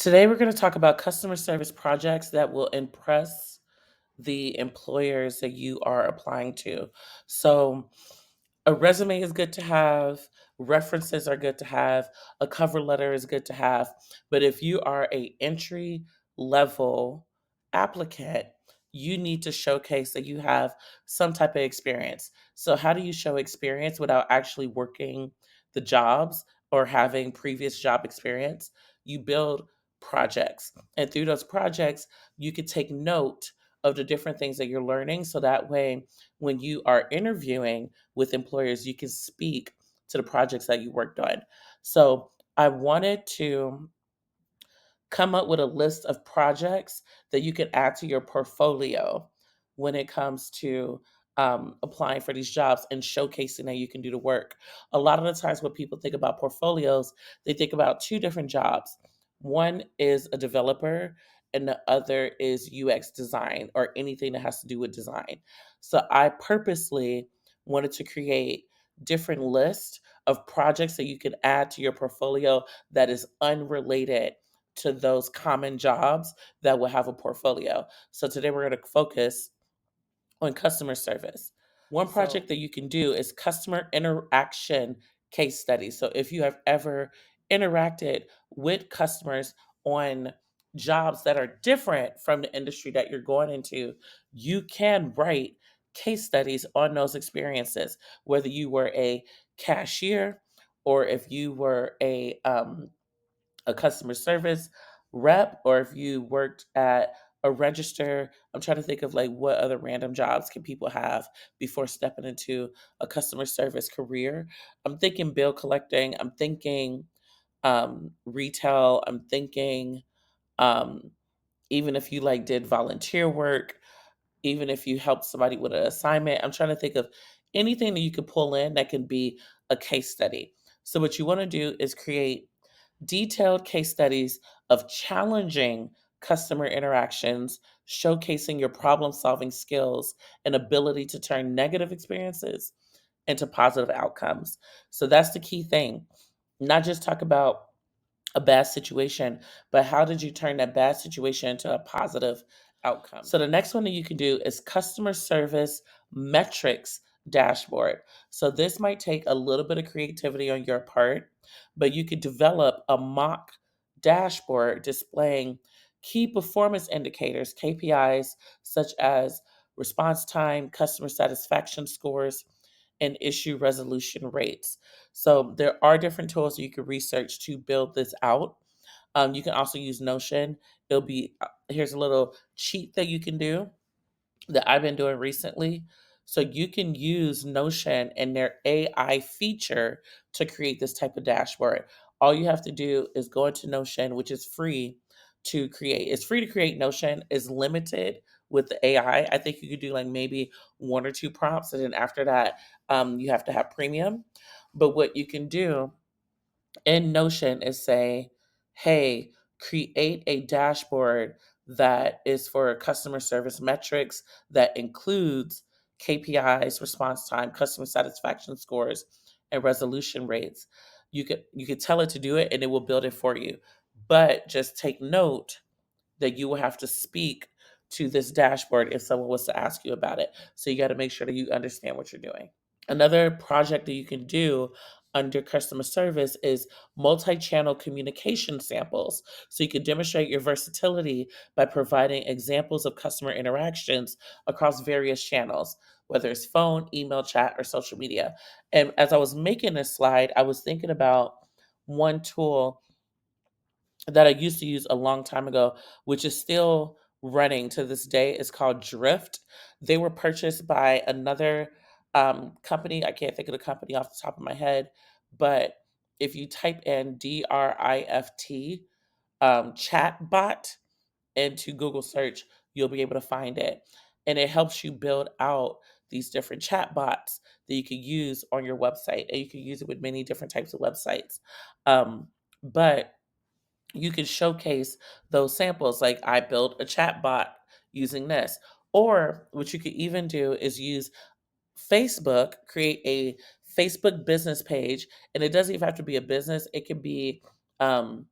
Today, we're going to talk about customer service projects that will impress the employers that you are applying to. So, a resume is good to have, references are good to have, a cover letter is good to have, but if you are a entry level applicant, you need to showcase that you have some type of experience. So how do you show experience without actually working the jobs or having previous job experience? You build projects. And through those projects, you could take note of the different things that you're learning so that way when you are interviewing with employers, you can speak to the projects that you worked on. So I wanted to come up with a list of projects that you could add to your portfolio when it comes to applying for these jobs and showcasing that you can do the work. A lot of the times, when people think about portfolios, they think about two different jobs. One is a developer, and the other is UX design or anything that has to do with design. So I purposely wanted to create different lists of projects that you can add to your portfolio that is unrelated to those common jobs that will have a portfolio. So today we're going to focus on customer service. One project that you can do is customer interaction case studies. So if you have ever interacted with customers on jobs that are different from the industry that you're going into, you can write case studies on those experiences, whether you were a cashier or if you were a customer service rep or if you worked at a register. I'm trying to think of like what other random jobs can people have before stepping into a customer service career. I'm thinking bill collecting, I'm thinking retail, I'm thinking um, even if you like did volunteer work, even if you helped somebody with an assignment. I'm trying to think of anything that you could pull in that can be a case study. So what you want to do is create detailed case studies of challenging customer interactions, showcasing your problem solving skills and ability to turn negative experiences into positive outcomes. So that's the key thing. Not just talk about a bad situation, but how did you turn that bad situation into a positive outcome? So the next one that you can do is customer service metrics dashboard. So this might take a little bit of creativity on your part, but you could develop a mock dashboard displaying key performance indicators, KPIs, such as response time, customer satisfaction scores, and issue resolution rates. So there are different tools you can research to build this out. You can also use Notion. It'll be here's a little cheat that you can do that I've been doing recently. So you can use Notion and their AI feature to create this type of dashboard. All you have to do is go into Notion, which is free to create. It's free to create. Notion is limited with the AI. I think you could do like maybe one or two prompts, and then after that, you have to have premium. But what you can do in Notion is say, hey, create a dashboard that is for customer service metrics that includes KPIs, response time, customer satisfaction scores, and resolution rates. You could tell it to do it and it will build it for you. But just take note that you will have to speak to this dashboard if someone was to ask you about it. So you got to make sure that you understand what you're doing. Another project that you can do under customer service is multi-channel communication samples. So you can demonstrate your versatility by providing examples of customer interactions across various channels, whether it's phone, email, chat, or social media. And as I was making this slide, I was thinking about one tool that I used to use a long time ago, which is still running to this day. It's called Drift. They were purchased by another company. I can't think of the company off the top of my head, but if you type in DRIFT chat bot into Google search, you'll be able to find it. And it helps you build out these different chat bots that you can use on your website. And you can use it with many different types of websites. But you can showcase those samples like I built a chat bot using this. Or what you could even do is use Facebook, create a Facebook business page, and it doesn't even have to be a business. It could be um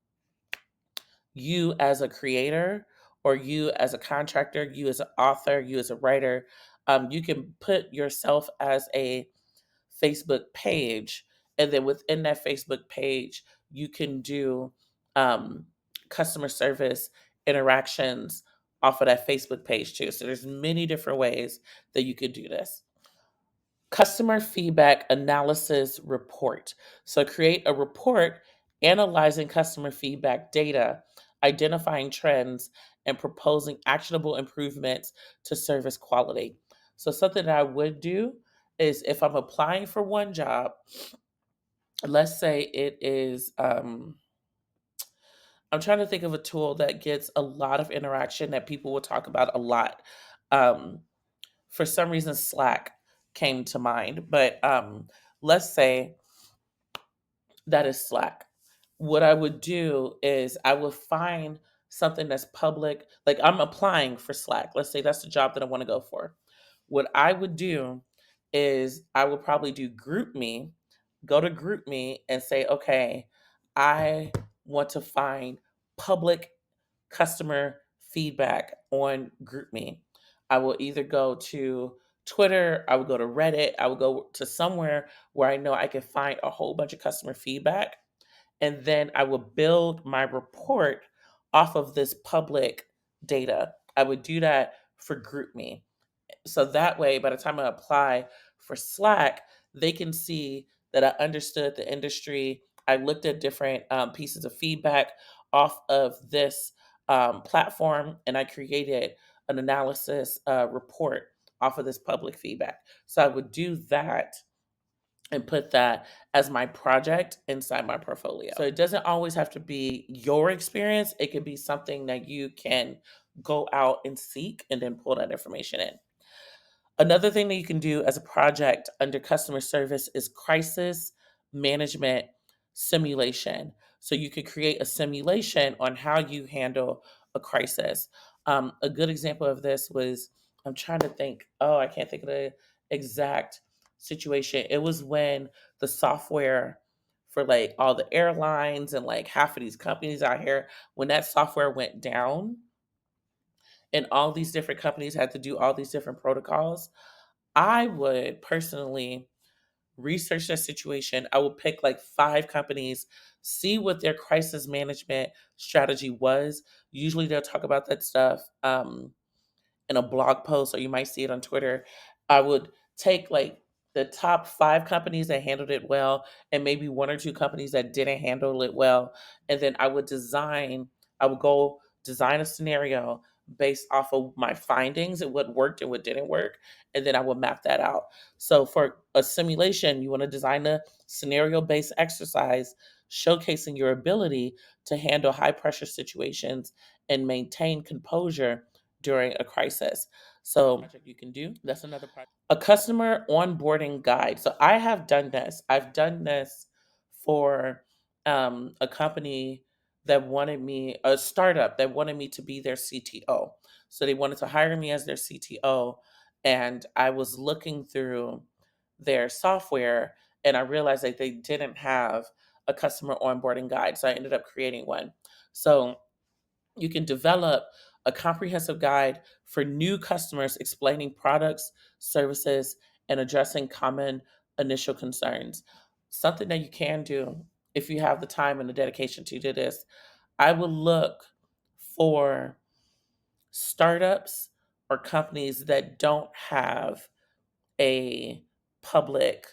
you as a creator, or you as a contractor, you as an author, you as a writer, you can put yourself as a Facebook page, and then within that Facebook page, you can do um, customer service interactions off of that Facebook page too. So there's many different ways that you could do this. Customer feedback analysis report. So create a report analyzing customer feedback data, identifying trends, and proposing actionable improvements to service quality. So something that I would do is, if I'm applying for one job, let's say it is, I'm trying to think of a tool that gets a lot of interaction that people will talk about a lot. Um, for some reason, Slack came to mind, but let's say that is Slack. What I would do is I would find something that's public, like I'm applying for Slack. Let's say that's the job that I want to go for. What I would do is I would probably do Group Me, go to Group Me and say, okay, I want to find public customer feedback on Group Me. I will either go to Twitter, I would go to Reddit, I would go to somewhere where I know I can find a whole bunch of customer feedback. And then I will build my report off of this public data. I would do that for Group Me. So that way, by the time I apply for Slack, they can see that I understood the industry. I looked at different pieces of feedback off of this platform, and I created an analysis report off of this public feedback. So I would do that and put that as my project inside my portfolio. So it doesn't always have to be your experience. It could be something that you can go out and seek and then pull that information in. Another thing that you can do as a project under customer service is crisis management simulation. So you could create a simulation on how you handle a crisis. A good example of this was, I'm trying to think, oh, I can't think of the exact situation. It was when the software for like all the airlines and like half of these companies out here, when that software went down and all these different companies had to do all these different protocols. I would personally research that situation. I would pick like 5 companies, see what their crisis management strategy was. Usually they'll talk about that stuff in a blog post, or you might see it on Twitter. I would take like the top 5 companies that handled it well, and maybe 1 or 2 companies that didn't handle it well. And then I would go design a scenario based off of my findings and what worked and what didn't work. And then I would map that out. So for a simulation, you want to design a scenario based exercise showcasing your ability to handle high pressure situations and maintain composure during a crisis. So project you can do. That's another project. A customer onboarding guide. So I have done this. I've done this for a company that wanted me, a startup that wanted me to be their CTO. So they wanted to hire me as their CTO. And I was looking through their software and I realized that they didn't have a customer onboarding guide. So I ended up creating one. So you can develop a comprehensive guide for new customers explaining products, services, and addressing common initial concerns. Something that you can do if you have the time and the dedication to do this, I would look for startups or companies that don't have a public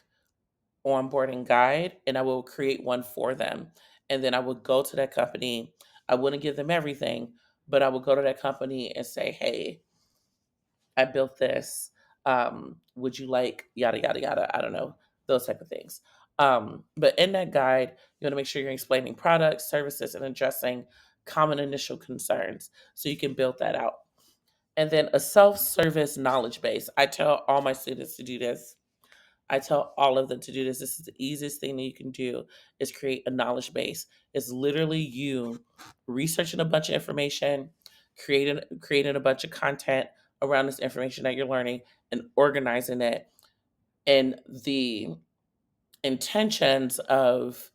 onboarding guide, and I will create one for them. And then I would go to that company. I wouldn't give them everything, but I would go to that company and say, hey, I built this. Would you like yada, yada, yada? I don't know, those type of things. But in that guide, you want to make sure you're explaining products, services, and addressing common initial concerns so you can build that out. And then a self service knowledge base. I tell all my students to do this. I tell all of them to do this. This is the easiest thing that you can do is create a knowledge base. It's literally you researching a bunch of information, creating a bunch of content around this information that you're learning and organizing it. And the intentions of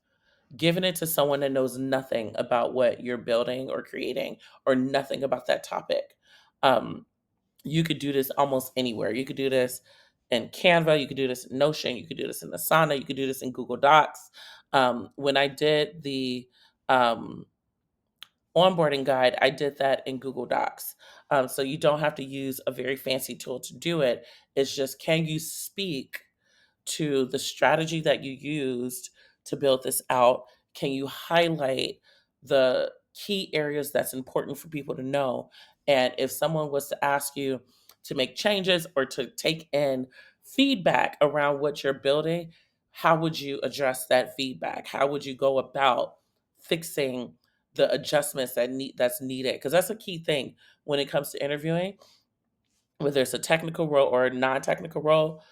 Giving it to someone that knows nothing about what you're building or creating or nothing about that topic. Um, you could do this almost anywhere. You could do this in Canva, you could do this in Notion, you could do this in Asana, you could do this in Google Docs. When I did the um, onboarding guide, I did that in Google Docs. So you don't have to use a very fancy tool to do it. It's just, can you speak to the strategy that you used to build this out? Can you highlight the key areas that's important for people to know? And if someone was to ask you to make changes or to take in feedback around what you're building, how would you address that feedback? How would you go about fixing the adjustments that's needed? Because that's a key thing when it comes to interviewing, whether it's a technical role or a non-technical role.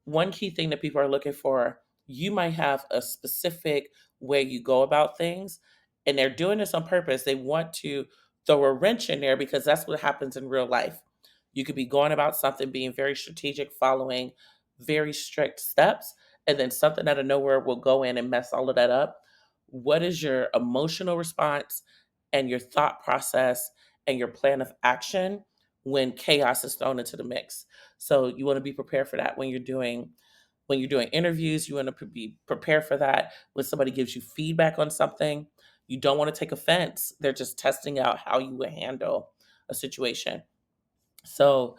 One key thing that people are looking for, you might have a specific way you go about things, and they're doing this on purpose. They want to throw a wrench in there because that's what happens in real life. You could be going about something, being very strategic, following very strict steps, and then something out of nowhere will go in and mess all of that up. What is your emotional response and your thought process and your plan of action when chaos is thrown into the mix? So you want to be prepared for that when you're doing interviews. You want to be prepared for that when somebody gives you feedback on something. You don't want to take offense. They're just testing out how you would handle a situation. So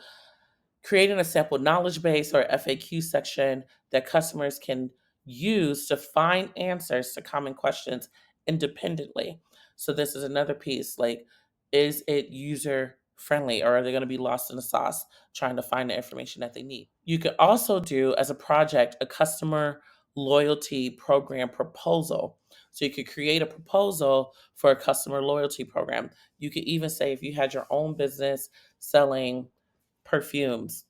creating a sample knowledge base or FAQ section that customers can use to find answers to common questions independently. So this is another piece, like, is it user friendly, or are they going to be lost in the sauce trying to find the information that they need? You could also do as a project a customer loyalty program proposal. So you could create a proposal for a customer loyalty program. You could even say, if you had your own business selling perfumes,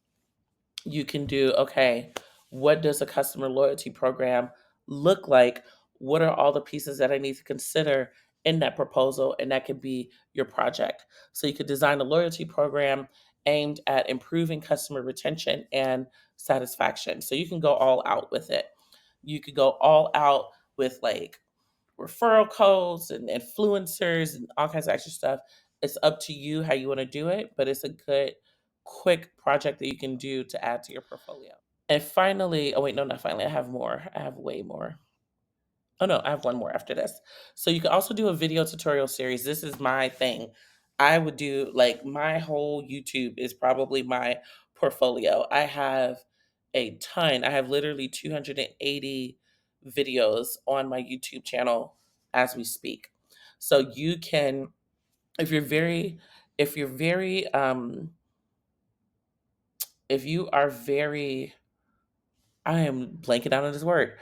you can do, okay, what does a customer loyalty program look like? What are all the pieces that I need to consider in that proposal? And that could be your project. So you could design a loyalty program aimed at improving customer retention and satisfaction. So you can go all out with it. You could go all out with, like, referral codes and influencers and all kinds of extra stuff. It's up to you how you want to do it, but it's a good, quick project that you can do to add to your portfolio. And finally, oh wait, no, not finally. I have more. I have way more. Oh no, I have one more after this. So you can also do a video tutorial series. This is my thing. I would do, like, my whole YouTube is probably my portfolio. I have a ton. I have literally 280 videos on my YouTube channel as we speak. So you can, if you're very, if you're very, if you are very, I am blanking out on this word.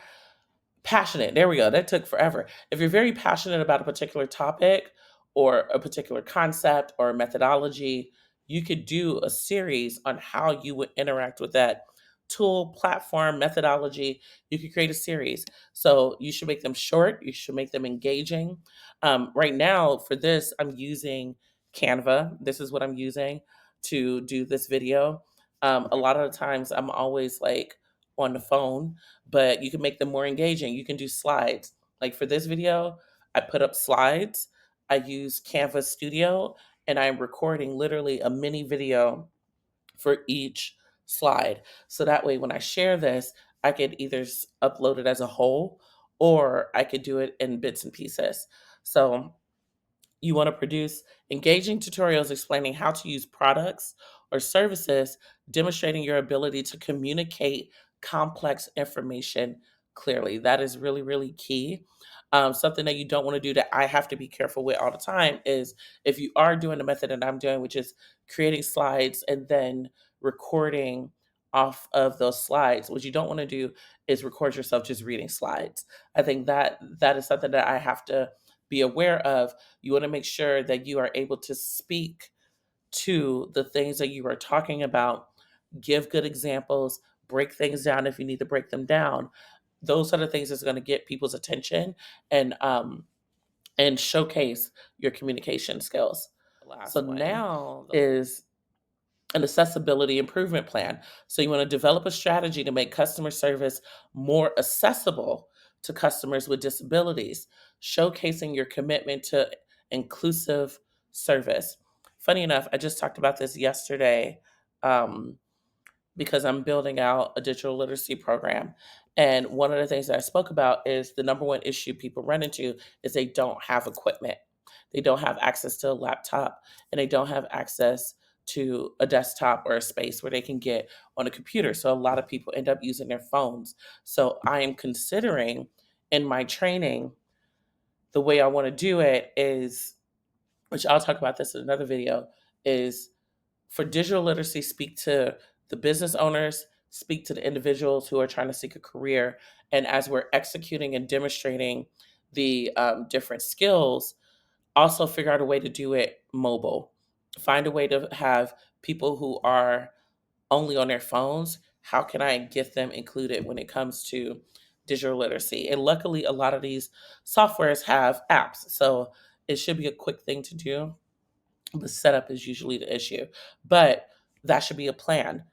Passionate. There we go. That took forever. If you're very passionate about a particular topic or a particular concept or methodology, you could do a series on how you would interact with that tool, platform, methodology. You could create a series. So you should make them short. You should make them engaging. Right now, for this, I'm using Canva. This is what I'm using to do this video. A lot of the times, I'm always, like, on the phone, but you can make them more engaging. You can do slides. Like for this video, I put up slides. I use Canva Studio, and I'm recording literally a mini video for each slide. So that way, when I share this, I could either upload it as a whole, or I could do it in bits and pieces. So you want to produce engaging tutorials explaining how to use products or services, demonstrating your ability to communicate complex information clearly. That is really, really key. Something that you don't want to do, that I have to be careful with all the time, is if you are doing the method that I'm doing, which is creating slides and then recording off of those slides, what you don't want to do is record yourself just reading slides. I think that that is something that I have to be aware of. You want to make sure that you are able to speak to the things that you are talking about, give good examples, break things down if you need to break them down. Those are the things that's going to get people's attention and showcase your communication skills. So now is an accessibility improvement plan. So you want to develop a strategy to make customer service more accessible to customers with disabilities, showcasing your commitment to inclusive service. Funny enough, I just talked about this yesterday. Because I'm building out a digital literacy program. And one of the things that I spoke about is the number one issue people run into is they don't have equipment. They don't have access to a laptop, and they don't have access to a desktop or a space where they can get on a computer. So a lot of people end up using their phones. So I am considering in my training, the way I want to do it is, which I'll talk about this in another video, is for digital literacy, speak to the business owners, speak to the individuals who are trying to seek a career. And as we're executing and demonstrating the different skills, also figure out a way to do it mobile. Find a way to have people who are only on their phones. How can I get them included when it comes to digital literacy? And luckily, a lot of these softwares have apps. So it should be a quick thing to do. The setup is usually the issue, but that should be a plan.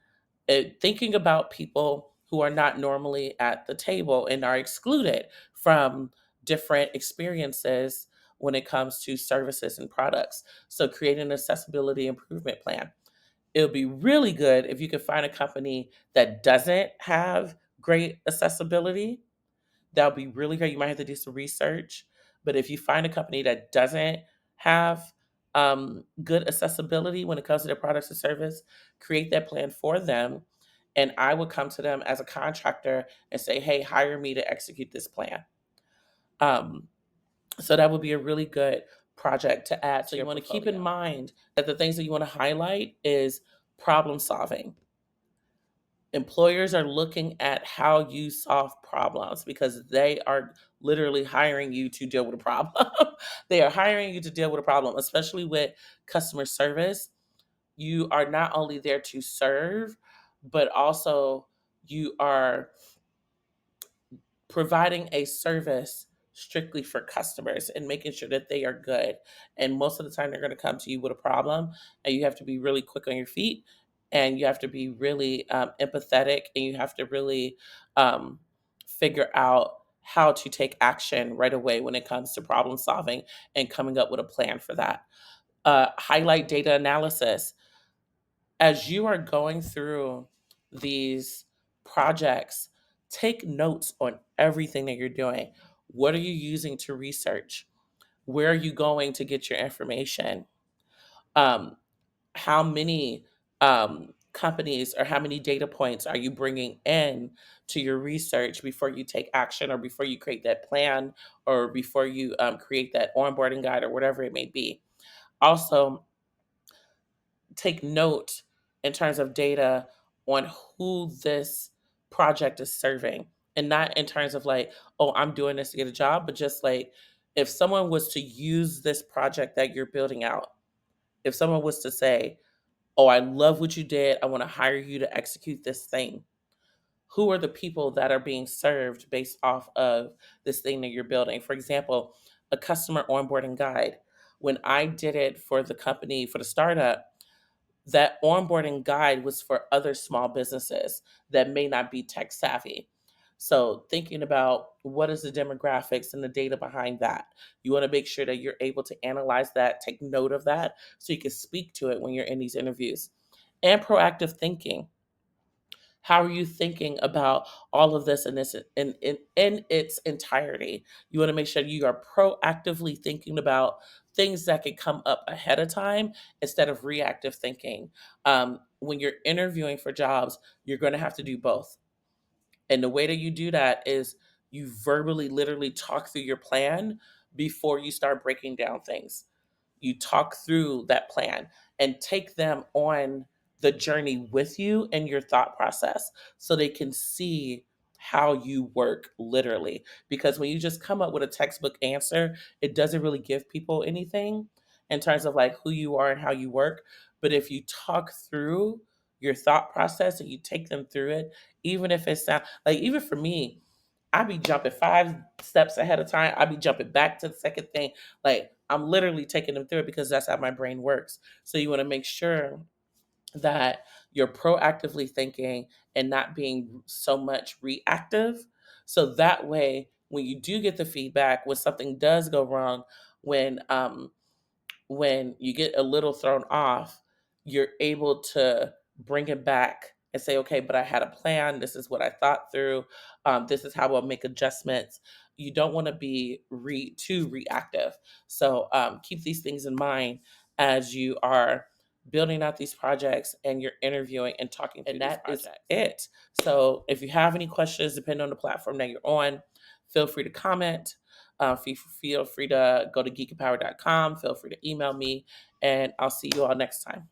Thinking about people who are not normally at the table and are excluded from different experiences when it comes to services and products. So, create an accessibility improvement plan. It would be really good if you could find a company that doesn't have great accessibility. That would be really great. You might have to do some research, but if you find a company that doesn't have good accessibility when it comes to their products or service, create that plan for them. And I would come to them as a contractor and say, "Hey, hire me to execute this plan." Um, so that would be a really good project to add. So you want to keep in mind that the things that you want to highlight is problem solving. Employers are looking at how you solve problems because they are literally hiring you to deal with a problem. They are hiring you to deal with a problem, especially with customer service. You are not only there to serve, but also you are providing a service strictly for customers and making sure that they are good. And most of the time, they're going to come to you with a problem, and you have to be really quick on your feet, and you have to be really empathetic, and you have to really um, figure out how to take action right away when it comes to problem solving and coming up with a plan for that. Highlight data analysis as you are going through these projects, take notes on everything that you're doing. What are you using to research? Where are you going to get your information? Um, how many companies or how many data points are you bringing in to your research before you take action or before you create that plan or before you create that onboarding guide or whatever it may be? Also, take note in terms of data on who this project is serving and not in terms of like, oh, I'm doing this to get a job, but just like if someone was to use this project that you're building out, if someone was to say, oh, I love what you did, I want to hire you to execute this thing, who are the people that are being served based off of this thing that you're building? For example, a customer onboarding guide. When I did it for the company, for the startup, that onboarding guide was for other small businesses that may not be tech savvy. So thinking about what is the demographics and the data behind that. You want to make sure that you're able to analyze that, take note of that so you can speak to it when you're in these interviews. And proactive thinking. How are you thinking about all of this in its entirety? You want to make sure you are proactively thinking about things that could come up ahead of time instead of reactive thinking. When you're interviewing for jobs, you're going to have to do both. And the way that you do that is you verbally, literally talk through your plan before you start breaking down things. You talk through that plan and take them on the journey with you and your thought process so they can see how you work literally. Because when you just come up with a textbook answer, it doesn't really give people anything in terms of like who you are and how you work. But if you talk through your thought process and you take them through it, even if it sounds like, even for me, I be jumping 5 steps ahead of time. I be jumping back to the second thing. Like I'm literally taking them through it because that's how my brain works. So you want to make sure that you're proactively thinking and not being so much reactive. So that way when you do get the feedback, when something does go wrong, when you get a little thrown off, you're able to bring it back and say, okay, but I had a plan. This is what I thought through. This is how I'll make adjustments. You don't want to be too reactive. So keep these things in mind as you are building out these projects and you're interviewing and talking through these projects. And that is it. So if you have any questions, depending on the platform that you're on, feel free to comment. Feel free to go to geekempower.com. Feel free to email me, and I'll see you all next time.